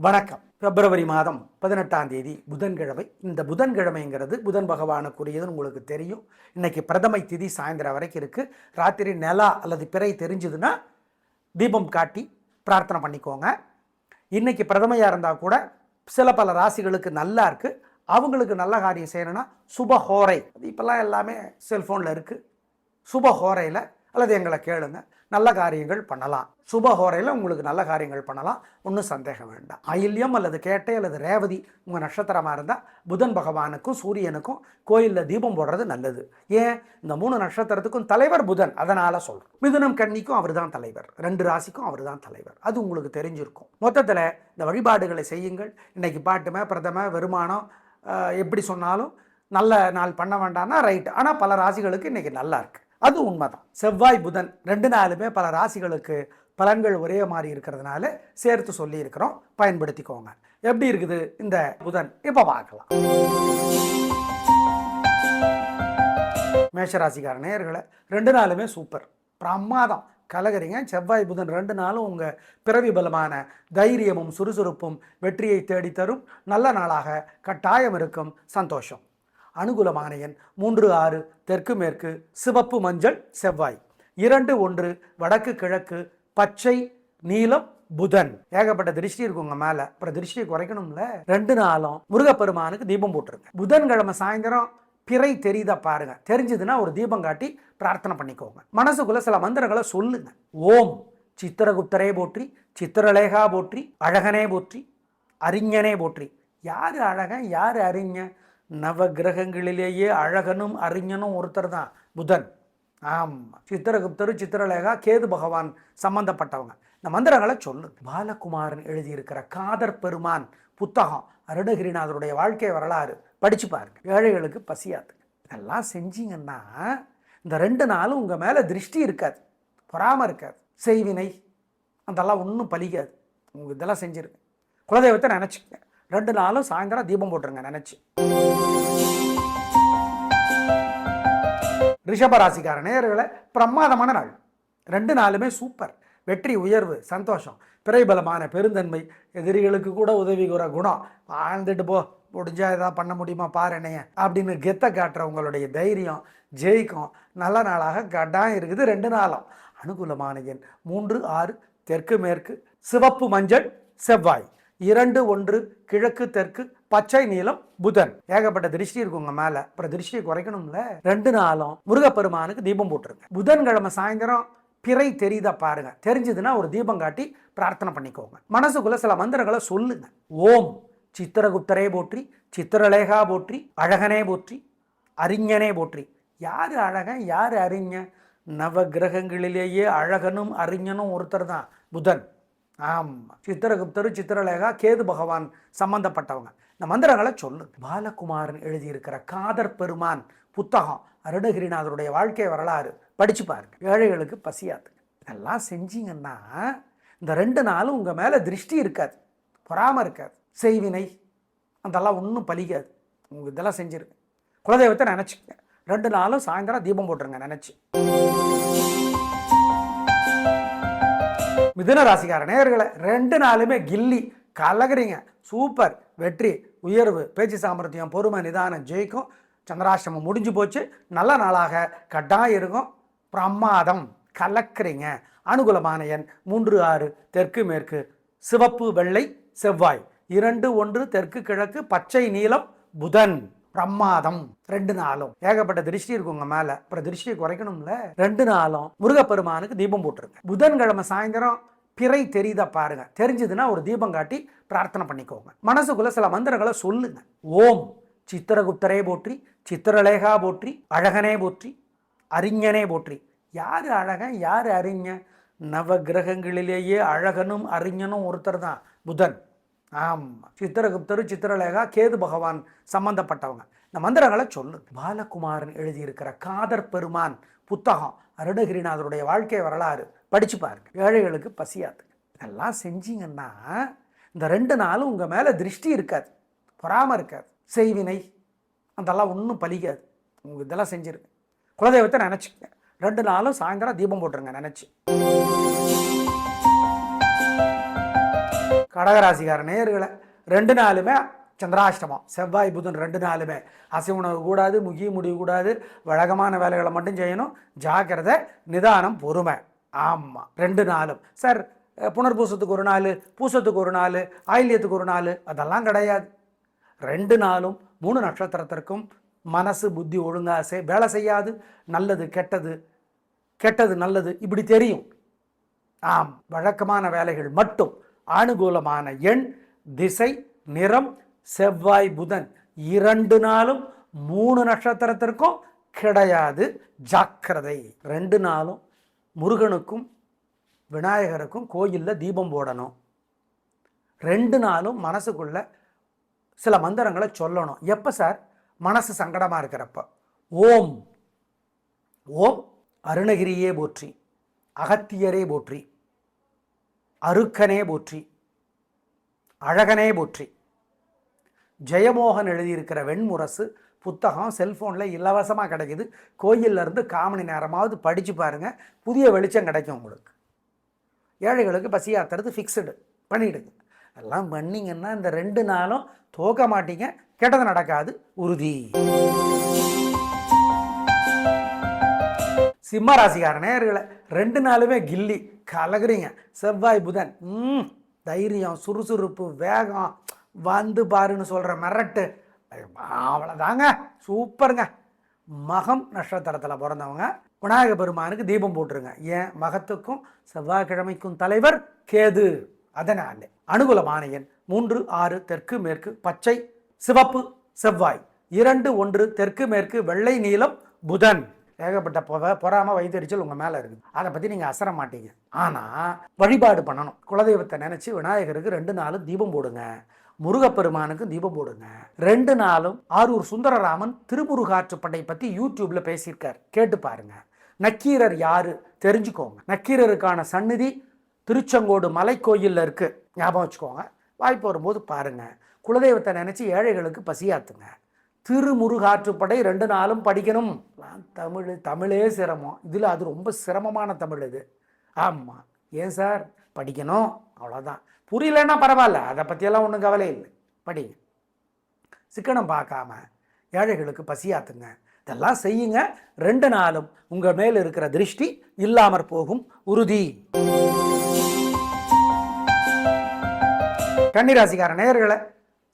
வணக்கம். பிப்ரவரி மாதம் 18ஆம் தேதி புதன்கிழமை. இந்த புதன்கிழமைங்கிறது புதன் பகவானுக்குரியதுன்னு உங்களுக்கு தெரியும். இன்னைக்கு பிரதமை திதி சாயந்தரம் வரைக்கும் இருக்கு. ராத்திரி நிலா அல்லது பிறை தெரிஞ்சதுன்னா தீபம் காட்டி பிரார்த்தனை பண்ணிக்கோங்க. இன்னைக்கு பிரதமையாக இருந்தால் கூட சில பல ராசிகளுக்கு நல்லா இருக்கு. அவங்களுக்கு நல்ல காரியம் செய்யணும்னா சுபஹோரை, இப்பெல்லாம் எல்லாமே செல்ஃபோனில் இருக்குது. சுபஹோரையில் அல்லது எங்களை கேளுங்க, நல்ல காரியங்கள் பண்ணலாம். சுபஹோரையில் உங்களுக்கு நல்ல காரியங்கள் பண்ணலாம், ஒன்றும் சந்தேகம் வேண்டாம். ஆயில்யம் அல்லது கேட்டை அல்லது ரேவதி உங்கள் நட்சத்திரமாக இருந்தால் புதன் பகவானுக்கும் சூரியனுக்கும் கோயிலில் தீபம் போடுறது நல்லது. ஏன், இந்த 3 நட்சத்திரத்துக்கும் தலைவர் புதன், அதனால் சொல்கிறோம். மிதுனம் கன்னிக்கும் அவர் தான் தலைவர், 2 ராசிக்கும் அவர் தான் தலைவர். அது உங்களுக்கு தெரிஞ்சிருக்கும். மொத்தத்தில் இந்த வழிபாடுகளை செய்யுங்கள். இன்னைக்கு பாட்டுமே பிரதம வருமானம் எப்படி சொன்னாலும் நல்ல நாள் பண்ண வேண்டாம்னா ரைட்டு. ஆனால் பல ராசிகளுக்கு இன்றைக்கி நல்லா இருக்குது, அது உண்மைதான். செவ்வாய் புதன் 2 நாளுமே பல ராசிகளுக்கு பலன்கள் ஒரே மாதிரி இருக்கிறதுனால சேர்த்து சொல்லி இருக்கிறோம், பயன்படுத்திக்கோங்க. எப்படி இருக்குது இந்த புதன் இப்போ பார்க்கலாம். மேஷராசிக்கார நேயர்களை 2 நாளுமே சூப்பர், பிரமாதம், கலகரிங்க. செவ்வாய் புதன் 2 நாளும் உங்கள் பிறவி பலமான தைரியமும் சுறுசுறுப்பும் வெற்றியை தேடித்தரும் நல்ல நாளாக கட்டாயம் இருக்கும். சந்தோஷம். அனுகூலமான எண் 3, 6, தெற்கு மேற்கு, சிவப்பு மஞ்சள் செவ்வாய், 2, 1, வடக்கு கிழக்கு, பச்சை நீலம் புதன். ஏகப்பட்ட திருஷ்டி இருக்குங்க மேலே, அப்புறம் திருஷ்டியை குறைக்கணும்ல. 2 நாளும் முருகப்பெருமானுக்கு தீபம் போட்டுருங்க. புதன்கிழமை சாயந்தரம் பிறை தெரியுதா பாருங்க, தெரிஞ்சதுன்னா ஒரு தீபம் காட்டி பிரார்த்தனை பண்ணிக்கோங்க. மனசுக்குள்ள சில மந்திரங்களை சொல்லுங்க. ஓம் சித்திரகுப்தரே போற்றி, சித்திரலேகா போற்றி, அழகனே போற்றி, அறிஞனே போற்றி. யார் அழகன், யார் அறிஞன்? நவ கிரகங்களிலேயே அழகனும் அறிஞனும் ஒருத்தர் தான் புதன். ஆமாம், சித்திரகுப்தரும் சித்திரலேகா கேது பகவான் சம்பந்தப்பட்டவங்க. இந்த மந்திரங்களை சொல்லு. பாலகுமாரன் எழுதியிருக்கிற காதர் பெருமான் புத்தகம், அருணகிரிநாதருடைய வாழ்க்கை வரலாறு படிச்சு பாருங்க. ஏழைகளுக்கு பசியாது. இதெல்லாம் செஞ்சீங்கன்னா இந்த 2 நாளும் உங்கள் மேலே திருஷ்டி இருக்காது, பொறாமல் இருக்காது, செய்வினை அதெல்லாம் ஒன்றும் பலிக்காது. உங்கள் இதெல்லாம் செஞ்சுருங்க. குலதெய்வத்தை நினச்சிக்கங்க. 2 நாளும் சாயந்தரம் தீபம் போட்டுருங்க நினச்சி. ரிஷபராசிக்கார நேயர்களை பிரமாதமான நாள். 2 நாளுமே சூப்பர், வெற்றி, உயர்வு, சந்தோஷம், பிறைபலமான பெருந்தன்மை, எதிரிகளுக்கு கூட உதவி கூற குணம். வாழ்ந்துட்டு போ, முடிஞ்சா ஏதாவது பண்ண முடியுமா பாரு என்னைய அப்படின்னு கெத்த காட்டுற உங்களுடைய தைரியம் ஜெயிக்கும். நல்ல நாளாக கட்டாயம் இருக்குது 2 நாளும். அனுகூலமான எண் 3, 6, தெற்கு மேற்கு, சிவப்பு மஞ்சள் செவ்வாய், 2, 1, கிழக்கு தெற்கு, பச்சை நீலம் புதன். ஏகப்பட்ட திருஷ்டி இருக்குங்க மேலே, அப்புறம் திருஷ்டியை குறைக்கணும்ல. 2 நாளும் முருகப்பெருமானுக்கு தீபம் போட்டுருங்க. புதன்கிழமை சாயந்தரம் பிறை தெரியுதா பாருங்க, தெரிஞ்சதுன்னா ஒரு தீபம் காட்டி பிரார்த்தனை பண்ணிக்கோங்க. மனசுக்குள்ள சில மந்திரங்களை சொல்லுங்க. ஓம் சித்திரகுப்தரே போற்றி, சித்திரலேகா போற்றி, அழகனே போற்றி, அறிஞனே போற்றி. யார் அழகன், யார் அறிஞன்? நவ கிரகங்களிலேயே அழகனும் அறிஞனும் ஒருத்தர் தான் புதன். ஆமாம், சித்திரகுப்தரும் சித்திரலேகா கேது பகவான் சம்பந்தப்பட்டவங்க. இந்த மந்திரங்களை சொல்லு. பாலகுமாரன் எழுதியிருக்கிற காதர் பெருமான் புத்தகம், அருணகிரிநாதருடைய வாழ்க்கை வரலாறு படிச்சு பாருங்க. ஏழைகளுக்கு பசியாது. இதெல்லாம் செஞ்சீங்கன்னா இந்த 2 நாளும் உங்கள் மேலே திருஷ்டி இருக்காது, பொறாமல் இருக்காது, செய்வினை அதெல்லாம் ஒன்றும் பலிக்காது. உங்கள் இதெல்லாம் செஞ்சுருங்க. குலதெய்வத்தை நினச்சிக்கங்க. 2 நாளும் சாயந்தரம் தீபம் போட்டுருங்க நினச்சி. மிதுன ராசிக்கார நேயர்களை 2 நாளுமே கில்லி, கலகரிங்க, சூப்பர், வெற்றி, உயர்வு, பேச்சு சாமர்த்தியம், பொறுமை, நிதானம் ஜெயிக்கும். சந்திராஷ்டமம் முடிஞ்சு போச்சு, நல்ல நாளாக கட்டாயம் இருக்கும். பிரமாதம், கலக்கிறீங்க. அனுகூலமான எண் 3, 6, தெற்கு மேற்கு, சிவப்பு வெள்ளை செவ்வாய், 2, 1, தெற்கு கிழக்கு, பச்சை நீலம் புதன். பிரமாதம். 2 நாளும் ஏகப்பட்ட திருஷ்டி இருக்குங்க மேலே, அப்புறம் திருஷ்டியை குறைக்கணும்ல. 2 நாளும் முருகப்பெருமானுக்கு தீபம் போட்டுருங்க. புதன்கிழமை சாயந்தரம் பிறை தெரியுதா பாருங்க, தெரிஞ்சதுன்னா ஒரு தீபம் காட்டி பிரார்த்தனை பண்ணிக்கோங்க. மனசுக்குள்ள சில மந்திரங்களை சொல்லுங்க. ஓம் சித்திரகுப்தரே போற்றி, சித்திரலேகா போற்றி, அழகனே போற்றி, அறிஞனே போற்றி. யார் அழகன், யார் அறிஞன்? நவ கிரகங்களிலேயே அழகனும் அறிஞனும் ஒருத்தர் தான் புதன். ஆமாம், சித்திரகுப்தரும் சித்திரலேகா கேது பகவான் சம்பந்தப்பட்டவங்க. இந்த மந்திரங்களை சொல்லு. பாலகுமாரன் எழுதியிருக்கிற காதர் பெருமான் புத்தகம், அருணகிரிநாதருடைய வாழ்க்கை வரலாறு படிச்சு பாருங்க. ஏழைகளுக்கு பசியாது. இதெல்லாம் செஞ்சீங்கன்னா இந்த 2 நாளும் உங்கள் மேலே திருஷ்டி இருக்காது, பொறாமல் இருக்காது, செய்வினை அதெல்லாம் ஒன்றும் பலிக்காது. உங்கள் இதெல்லாம் செஞ்சுருங்க. குலதெய்வத்தை நினச்சிக்கங்க. 2 நாளும் சாயந்தரம் தீபம் போட்டுருங்க நினச்சி. கடகராசிக்கார நேயர்களை 2 நாளுமே சந்திராஷ்டமம், செவ்வாய் புதன் 2 நாளுமே அசை உணவு கூடாது, முக்கிய முடிவு கூடாது, வழக்கமான வேலைகளை மட்டும் செய்யணும், ஜாக்கிரதை, நிதானம், பொறுமை. ஆமாம், 2 நாளும் சார். புனர்பூசத்துக்கு ஒரு நாள், பூசத்துக்கு ஒரு நாள், ஆயில்யத்துக்கு ஒரு நாள், அதெல்லாம் கிடையாது. 2 நாளும் 3 நட்சத்திரத்திற்கும் மனசு புத்தி ஒழுங்காக வேலை செய்யாது. நல்லது கெட்டது, கெட்டது நல்லது இப்படி தெரியும். ஆம், வழக்கமான வேலைகள் மட்டும். அனுகூலமான எண், திசை, நிறம் செவ்வாய் புதன் 2 நாளும் 3 நட்சத்திரத்திற்கும் கிடையாது, ஜாக்கிரதை. 2 நாளும் முருகனுக்கும் விநாயகருக்கும் கோயிலில் தீபம் போடணும். 2 நாளும் மனசுக்குள்ள சில மந்திரங்களை சொல்லணும். எப்போ சார்? மனசு சங்கடமாக இருக்கிறப்ப. ஓம் ஓம் அருணகிரியே போற்றி, அகத்தியரே போற்றி, அருக்கனே போற்றி, அழகனே போற்றி. ஜெயமோகன் எழுதியிருக்கிற வெண்முரசு புத்தகம் செல்ஃபோனில் இலவசமாக கிடைக்குது. கோயிலிருந்து 1/4 மணி நேரமாவது படித்து பாருங்கள், புதிய வெளிச்சம் கிடைக்கும் உங்களுக்கு. ஏழைகளுக்கு பசி ஆத்துறது ஃபிக்ஸ்டு பண்ணிவிடுங்க. எல்லாம் பண்ணிங்கன்னா இந்த 2 நாளும் தோக்க மாட்டீங்க, கெட்டது நடக்காது, உறுதி. சிம்ம ராசிக்கார நேயர்களை 2 நாளுமே கில்லி கலகுறீங்க. செவ்வாய் புதன் தைரியம், சுறுசுறுப்பு, வேகம், வந்து பாருன்னு சொல்கிற மிரட்டு, அவ்வளோதாங்க, சூப்பருங்க. மகம் நட்சத்திரத்தில் பிறந்தவங்க விநாயக பெருமானுக்கு தீபம் போட்டுருங்க. ஏன்? மகத்துக்கும் செவ்வாய்க்கிழமைக்கும் தலைவர் கேது. அதனால் அனுகூலமான எண் 3, 6 தெற்கு மேற்கு பச்சை சிவப்பு செவ்வாய், 2, 1 தெற்கு மேற்கு வெள்ளை நீலம் புதன். ஏகப்பட்ட பொறாம வைத்தறிச்சல் உங்கள் மேலே இருக்குது. அதை பற்றி நீங்கள் அசர மாட்டீங்க. ஆனால் வழிபாடு பண்ணணும். குலதெய்வத்தை நினச்சி விநாயகருக்கு 2 நாளும் தீபம் போடுங்க. முருகப்பெருமானுக்கு தீபம் போடுங்க. 2 நாளும் ஆரூர் சுந்தரராமன் திருமுருகாற்றுப்படை பற்றி யூடியூப்ல பேசியிருக்கார், கேட்டு பாருங்க. நக்கீரர் யாரு தெரிஞ்சுக்கோங்க. நக்கீரருக்கான சந்நிதி திருச்செங்கோடு மலை கோயிலில் இருக்கு, ஞாபகம் வச்சுக்கோங்க. வாய்ப்பு வரும்போது பாருங்க. குலதெய்வத்தை நினைச்சு ஏழைகளுக்கு பசியாத்துங்க. திருமுருகாற்றுப்படை 2 நாளும் படிக்கணும். தமிழே சிரமம், இதில் அது ரொம்ப சிரமமான தமிழ் இது. ஆமாம், ஏன் சார்? படிக்கணும், அவ்வளோதான். புரியலன்னா பரவாயில்ல, அதை பற்றியெல்லாம் ஒன்றும் கவலை இல்லை, படிங்க. சிக்கனம் பார்க்காம ஏழைகளுக்கு பசியாத்துங்க. இதெல்லாம் செய்யுங்க. 2 நாளும் உங்கள் மேல் இருக்கிற திருஷ்டி இல்லாமற் போகும், உறுதி. கன்னிராசிக்கார நேயர்களை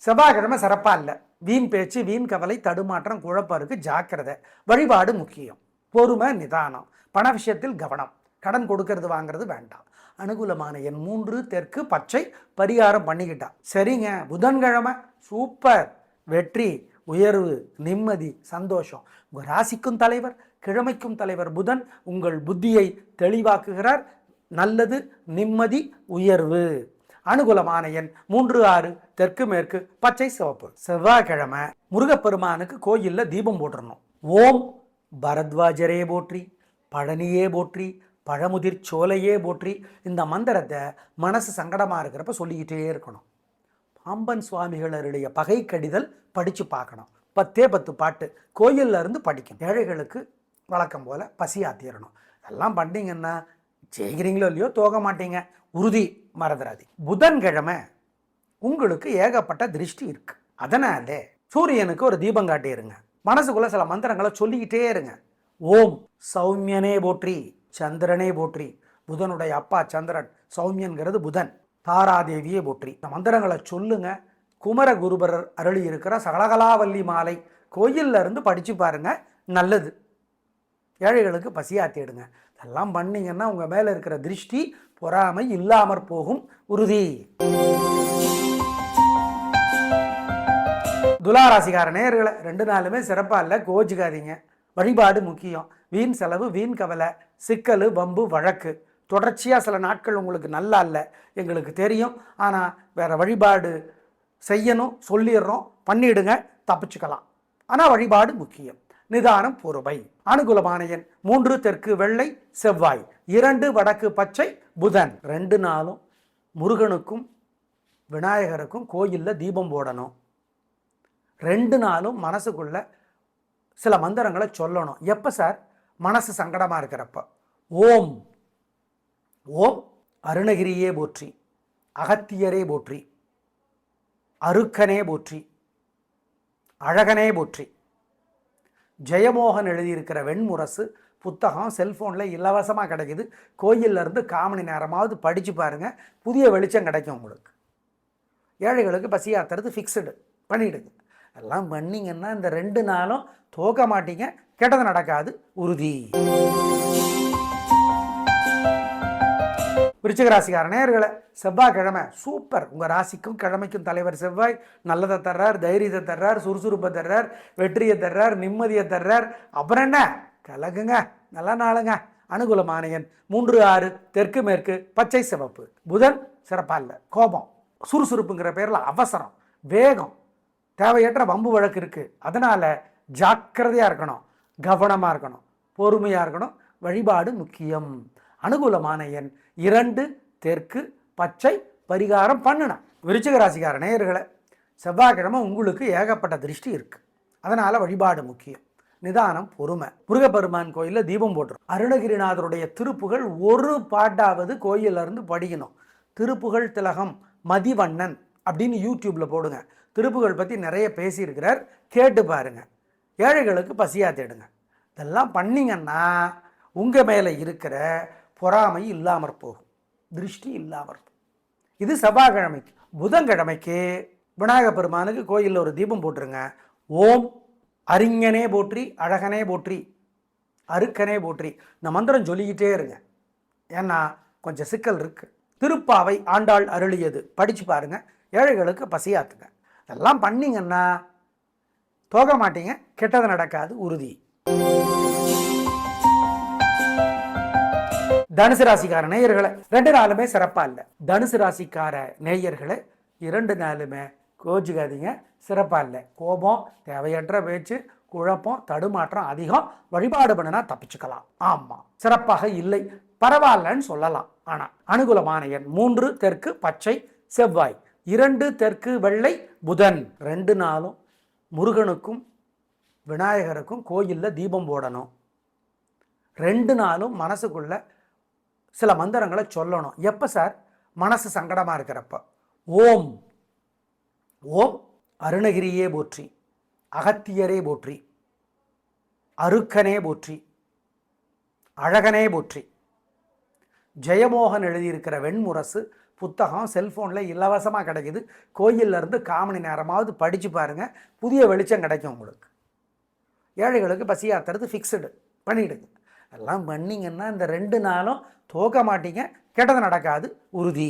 செவ்வாய்க்கிழமை சிறப்பாக இல்லை. வீண் பேச்சு, வீண் கவலை, தடுமாற்றம், குழப்பம் இருக்கு, ஜாக்கிரதை. வழிபாடு முக்கியம். பொறுமை, நிதானம். பண விஷயத்தில் கவனம். கடன் கொடுக்கறது வாங்கிறது வேண்டாம். அனுகூலமான எண் 3 தெற்கு பச்சை, பரிகாரம் பண்ணிக்கிட்டா சரிங்க. புதன்கிழமை சூப்பர். வெற்றி, உயர்வு, நிம்மதி, சந்தோஷம். உங்கள் ராசிக்கும் தலைவர், கிழமைக்கும் தலைவர் புதன் உங்கள் புத்தியை தெளிவாக்குகிறார். நல்லது, நிம்மதி, உயர்வு. அனுகூலமான எண் 3, 6 தெற்கு மேற்கு பச்சை சிவப்பு. செவ்வாய்க்கிழமை முருகப்பெருமானுக்கு கோயிலில் தீபம் போட்டுறணும். ஓம் பரத்வாஜரே போற்றி, பழனியே போற்றி, பழமுதிர் சோலையே போற்றி. இந்த மந்திரத்தை மனசு சங்கடமாக இருக்கிறப்ப சொல்லிக்கிட்டே இருக்கணும். பாம்பன் சுவாமிகளுடைய பகை கடிதல் படித்து பார்க்கணும். 10 பாட்டு கோயிலில் இருந்து படிக்கணும். ஏழைகளுக்கு வழக்கம் போல் பசி ஆத்திரணும். இதெல்லாம் பண்ணிங்கன்னா ஜெயிக்கிறீங்களோ இல்லையோ தோக மாட்டீங்க, உறுதி, மறந்துடாது. புதன்கிழமை உங்களுக்கு ஏகப்பட்ட திருஷ்டி இருக்கு. அதனால சூரியனுக்கு ஒரு தீபம் காட்டிடுங்க. மனசுக்குள்ள சில மந்திரங்களை சொல்லிக்கிட்டே இருங்க. ஓம் சௌமியனே போற்றி, சந்திரனே போற்றி. புதனுடைய அப்பா சந்திரன், சௌமியன்கிறது புதன். தாராதேவியே போற்றி. இந்த மந்திரங்களை சொல்லுங்க. குமர குருபரர் அருளி இருக்கிற சகலகலாவல்லி மாலை கோயில்ல இருந்து படிச்சு பாருங்க, நல்லது. ஏழைகளுக்கு பசியாத்திடுங்க. இதெல்லாம் பண்ணீங்கன்னா உங்க மேல இருக்கிற திருஷ்டி பொறாமை இல்லாமற் போகும், உறுதி. துளாராசிக்கார நேயர்களை 2 நாளுமே சிறப்பா இல்லை, கோச்சிக்காதீங்க. வழிபாடு முக்கியம். வீண் செலவு, வீண் கவலை, சிக்கல், வம்பு, வழக்கு தொடர்ச்சியாக சில நாட்கள் உங்களுக்கு நல்லா இல்லை, எங்களுக்கு தெரியும். ஆனால் வேறு வழிபாடு செய்யணும், சொல்லிடுறோம், பண்ணிடுங்க, தப்பிச்சுக்கலாம். ஆனால் வழிபாடு முக்கியம். நிதானம், பொறுமை. அனுகூலமான எண் 3 தெற்கு வெள்ளை செவ்வாய், 2 வடக்கு பச்சை புதன். 2 நாளும் முருகனுக்கும் விநாயகருக்கும் கோயிலில் தீபம் போடணும். 2 நாளும் மனசுக்குள்ள சில மந்திரங்களை சொல்லணும். எப்போ சார்? மனசு சங்கடமாக இருக்கிறப்ப. ஓம் ஓம் அருணகிரியே போற்றி, அகத்தியரே போற்றி, அருக்கனே போற்றி, அழகனே போற்றி. ஜெயமோகன் எழுதியிருக்கிற வெண்முரசு புத்தகம் செல்ஃபோனில் இலவசமாக கிடைக்குது. கோயிலிருந்து 1/4 மணி நேரமாவது படித்து பாருங்கள், புதிய வெளிச்சம் கிடைக்கும் உங்களுக்கு. ஏழைகளுக்கு பசி ஆத்துறது ஃபிக்ஸ்டு பண்ணிவிடுங்க. எல்லாம் பண்ணிங்கன்னா இந்த 2 நாளும் தோக்க மாட்டீங்க, கெட்டது நடக்காது உறுதி. விருச்சிக ராசிக்கார நேயர்களே, செவ்வாய்க்கிழமை சூப்பர். உங்கள் ராசிக்கும் கிழமைக்கும் தலைவர் செவ்வாய் நல்லதை தர்றார், தைரியத்தை தர்றார், சுறுசுறுப்பை தர்றார், வெற்றியை தர்றார், நிம்மதியை தர்றார். அப்புறம் என்ன, கலகுங்க, நல்ல நாளுங்க. அனுகூலமான எண் 3, 6, தெற்கு மேற்கு, பச்சை சிவப்பு. புதன் சிறப்பாக இல்லை, கோபம், சுறுசுறுப்புங்கிற பேரில் அவசரம், வேகம், தேவையற்ற வம்பு வழக்கு இருக்குது. அதனால் ஜாக்கிரதையாக இருக்கணும், கவனமாக இருக்கணும், பொறுமையாக இருக்கணும். வழிபாடு முக்கியம். அனுகூலமான எண் 2, தெற்கு, பச்சை. பரிகாரம் பண்ணணும். விருச்சிக ராசிக்கார நேயர்களே, செவ்வாய்க்கிழமை உங்களுக்கு ஏகப்பட்ட திருஷ்டி இருக்குது. அதனால் வழிபாடு முக்கியம், நிதானம், பொறுமை. முருகப்பெருமான் கோயிலில் தீபம் போட்டுரும். அருணகிரிநாதருடைய திருப்புகள் ஒரு பாட்டாவது கோயிலிருந்து படிக்கணும். திருப்புகள் திலகம் மதிவண்ணன் அப்படின்னு யூடியூப்பில் போடுங்க. திருப்புகள் பற்றி நிறைய பேசியிருக்கிறார், கேட்டு பாருங்க. ஏழைகளுக்கு பசியா தேடுங்க. இதெல்லாம் பண்ணிங்கன்னா உங்கள் மேலே இருக்கிற பொறாமை இல்லாமற் போகும், திருஷ்டி இல்லாமற் போகும். இது செவ்வாய்க்கிழமைக்கு. புதன்கிழமைக்கு விநாயகப் பெருமானுக்கு கோயிலில் ஒரு தீபம் போட்டுருங்க. ஓம் அறிஞனே போற்றி, அழகனே போற்றி, அருக்கனே போற்றி. இந்த மந்திரம் சொல்லிக்கிட்டே இருங்க, ஏன்னா கொஞ்சம் சிக்கல் இருக்குது. திருப்பாவை ஆண்டாள் அருளியது படித்து பாருங்க. ஏழைகளுக்கு பசியாத்துங்க. இதெல்லாம் பண்ணிங்கன்னா தோக மாட்டீங்க, கெட்டது நடக்காது உறுதி. தனுசு ராசிக்கார நேயர்களை 2 நாளுமே சிறப்பாக இல்லை. தனுசு ராசிக்கார நேயர்களை 2 நாளுமே கோச்சுக்காதீங்க, சிறப்பாக இல்லை. கோபம், தேவையற்ற பேச்சு, குழப்பம், தடுமாற்றம் அதிகம். வழிபாடு பண்ணினா தப்பிச்சுக்கலாம். ஆமாம், சிறப்பாக இல்லை, பரவாயில்லன்னு சொல்லலாம். ஆனால் அனுகூலமான எண் 3, தெற்கு, பச்சை, செவ்வாய். 2, தெற்கு, வெள்ளை, புதன். 2 நாளும் முருகனுக்கும் விநாயகருக்கும் கோயிலில் தீபம் போடணும். 2 நாளும் மனசுக்குள்ள சில மந்திரங்களை சொல்லணும். எப்போ சார்? மனசு சங்கடமாக இருக்கிறப்ப. ஓம் ஓம் அருணகிரியே போற்றி, அகத்தியரே போற்றி, அருக்கனே போற்றி, அழகனே போற்றி. ஜெயமோகன் எழுதியிருக்கிற வெண்முரசு புத்தகம் செல்ஃபோனில் இலவசமாக கிடைக்குது. கோயிலிருந்து 1/4 மணி நேரமாவது படித்து பாருங்கள், புதிய வெளிச்சம் கிடைக்கும் உங்களுக்கு. ஏழைகளுக்கு பசி ஆத்துறது ஃபிக்ஸ்டு பண்ணிவிடுங்க. எல்லாம் பண்ணிங்கன்னா இந்த 2 நாளும் தோக்க மாட்டீங்க, கெட்டது நடக்காது உறுதி.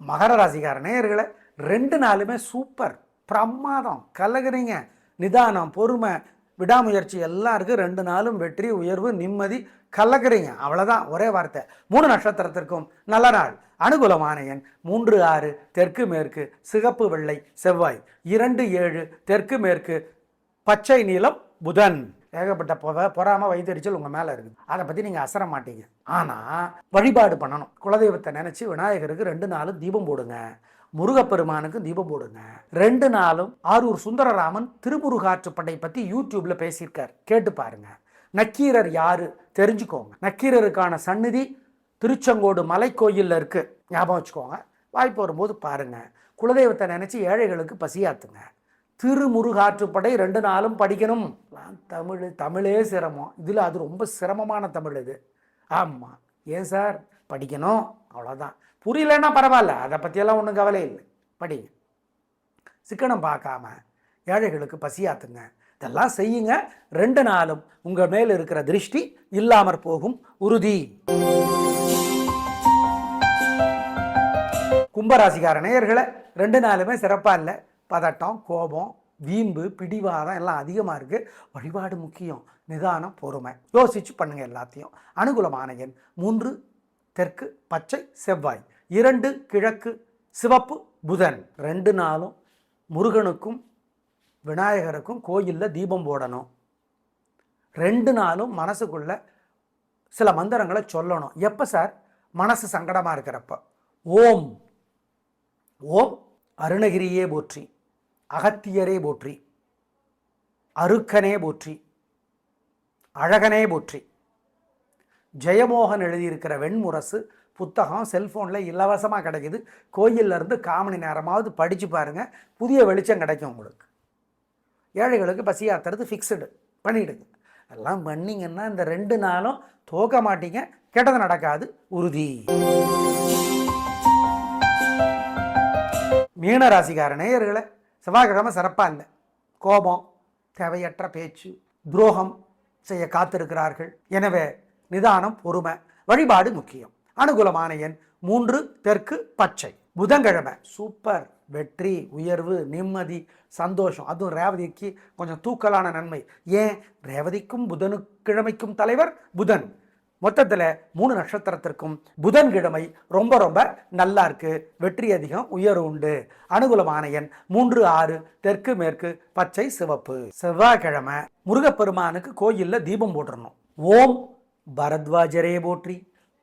மகர ராசிக்கார நேயர்களே, 2 நாளுமே சூப்பர், பிரமாதம், கலகுறீங்க. நிதானம், பொறுமை, விடாமுயற்சி எல்லாம் இருக்குது. 2 நாளும் வெற்றி, உயர்வு, நிம்மதி, கலக்குறீங்க. அவ்வளோதான், ஒரே வார்த்தை. 3 நட்சத்திரத்திற்கும் நல்ல நாள். அனுகூலமான எண் 3, 6, தெற்கு மேற்கு, சிகப்பு, வெள்ளை, செவ்வாய். 2, 7, தெற்கு மேற்கு, பச்சை, நீலம், புதன். ஏகப்பட்ட பொறாம வைத்தறிச்சல் உங்கள் மேலே இருக்குது. அதை பற்றி நீங்கள் அசர மாட்டீங்க. ஆனால் வழிபாடு பண்ணணும். குலதெய்வத்தை நினச்சி விநாயகருக்கு 2 நாளும் தீபம் போடுங்க. முருகப்பெருமானுக்கு தீபம் போடுங்க. 2 நாளும் ஆரூர் சுந்தரராமன் திருமுருகாற்றுப்படை பற்றி யூடியூப்ல பேசியிருக்கார், கேட்டு பாருங்க. நக்கீரர் யாரு தெரிஞ்சுக்கோங்க. நக்கீரருக்கான சந்நிதி திருச்செங்கோடு மலைக்கோயிலில் இருக்குது, ஞாபகம் வச்சுக்கோங்க. வாய்ப்பு வரும்போது பாருங்க. குலதெய்வத்தை நினச்சி ஏழைகளுக்கு பசியாத்துங்க. திருமுருகாற்றுப்படை 2 நாளும் படிக்கணும். தமிழே சிரமம், இதில் அது ரொம்ப சிரமமான தமிழ் இது. ஆமாம், ஏன் சார் படிக்கணும், அவ்வளோதான். புரியலன்னா பரவாயில்ல, அதை பற்றியெல்லாம் ஒன்றும் கவலை இல்லை, படிங்க. சிக்கனம் பார்க்காம ஏழைகளுக்கு பசியாத்துங்க. இதெல்லாம் செய்யுங்க. 2 நாளும் உங்கள் மேல் இருக்கிற திருஷ்டி இல்லாமற் போகும் உறுதி. கும்பராசிக்கார நேயர்களை 2 நாளுமே சிறப்பாக இல்லை. பதட்டம், கோபம், வீம்பு, பிடிவாதம் எல்லாம் அதிகமாக இருக்குது. வழிபாடு முக்கியம், நிதானம், பொறுமை. யோசிச்சு பண்ணுங்க எல்லாத்தையும். அனுகூலமான எண் 3, தெற்கு, பச்சை, செவ்வாய். 2, கிழக்கு, சிவப்பு, புதன். 2 நாளும் முருகனுக்கும் விநாயகருக்கும் கோயிலில் தீபம் போடணும். 2 நாளும் மனசுக்குள்ள சில மந்திரங்களை சொல்லணும். எப்போ சார்? மனசு சங்கடமாக இருக்கிறப்ப. ஓம் ஓம் அருணகிரியே போற்றி, அகத்தியரே போற்றி, அருக்கனே போற்றி, அழகனே போற்றி. ஜெயமோகன் எழுதியிருக்கிற வெண்முரசு புத்தகம் செல்ஃபோனில் இலவசமாக கிடைக்குது. கோயிலிருந்து 1/4 மணி நேரமாவது படித்து பாருங்கள், புதிய வெளிச்சம் கிடைக்கும் உங்களுக்கு. ஏழைகளுக்கு பசி ஆத்துறது ஃபிக்ஸ்டு பண்ணிவிடுங்க. எல்லாம் பண்ணிங்கன்னா இந்த 2 நாளும் தோக்க மாட்டீங்க, கெட்டது நடக்காது உறுதி. மீனராசிக்கார நேயர்களை செவ்வாய்க்கிழமை சிறப்பாக இல்லை. கோபம், தேவையற்ற பேச்சு, துரோகம் செய்ய காத்திருக்கிறார்கள். எனவே நிதானம், பொறுமை, வழிபாடு முக்கியம். அனுகூலமான எண் 3, தெற்கு பச்சை. புதன்கிழமை சூப்பர், வெற்றி, உயர்வு, நிம்மதி, சந்தோஷம். அதுவும் ரேவதிக்கு கொஞ்சம் தூக்கலான நன்மை. ஏன்? ரேவதிக்கும் புதனுக்கிழமைக்கும் தலைவர் புதன். மொத்தத்தில் 3 நட்சத்திரத்திற்கும் புதன்கிழமை ரொம்ப ரொம்ப நல்லா இருக்கு. வெற்றி அதிகம், உயர்வு உண்டு. அனுகூலமான எண் 3, 6, தெற்கு மேற்கு பச்சை சிவப்பு. செவ்வாய்க்கிழமை முருகப்பெருமானுக்கு கோயிலில் தீபம் போட்டுடணும். ஓம் பரத்வாஜரே போற்றி,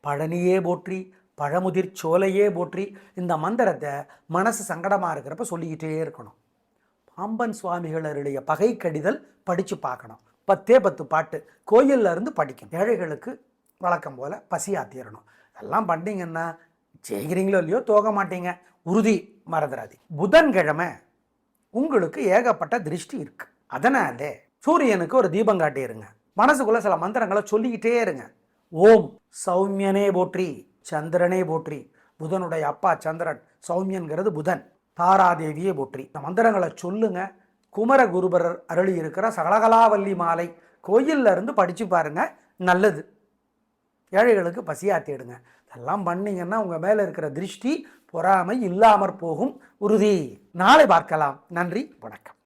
பழனியே போற்றி, பழமுதிர் சோலையே போற்றி. இந்த மந்திரத்தை மனசு சங்கடமாக இருக்கிறப்ப சொல்லிக்கிட்டே இருக்கணும். பாம்பன் சுவாமிகளுடைய பகை கடிதல் படித்து பார்க்கணும். 10 பாட்டு கோயிலில் இருந்து படிக்கணும். ஏழைகளுக்கு வழக்கம் போல் பசி ஆத்திரணும். இதெல்லாம் பண்ணிங்கன்னா ஜெயிக்கிறீங்களோ இல்லையோ தோக மாட்டீங்க உறுதி, மறந்துடாது. புதன்கிழமை உங்களுக்கு ஏகப்பட்ட திருஷ்டி இருக்கு. அதனாலே சூரியனுக்கு ஒரு தீபம் காட்டிடுங்க. மனசுக்குள்ள சில மந்திரங்களை சொல்லிக்கிட்டே இருங்க. ஓம் சௌமியனே போற்றி, சந்திரனே போற்றி. புதனுடைய அப்பா சந்திரன், சௌமியன்கிறது புதன். தாராதேவியே போற்றி. இந்த மந்திரங்களை சொல்லுங்க. குமர குருபரர் அருளி இருக்கிற சகலகலாவல்லி மாலை கோயிலில் இருந்து படித்து பாருங்க, நல்லது. ஏழைகளுக்கு பசியாத்திடுங்க. இதெல்லாம் பண்ணிங்கன்னா உங்கள் மேலே இருக்கிற திருஷ்டி பொறாமை இல்லாமற் போகும் உறுதி. நாளை பார்க்கலாம். நன்றி, வணக்கம்.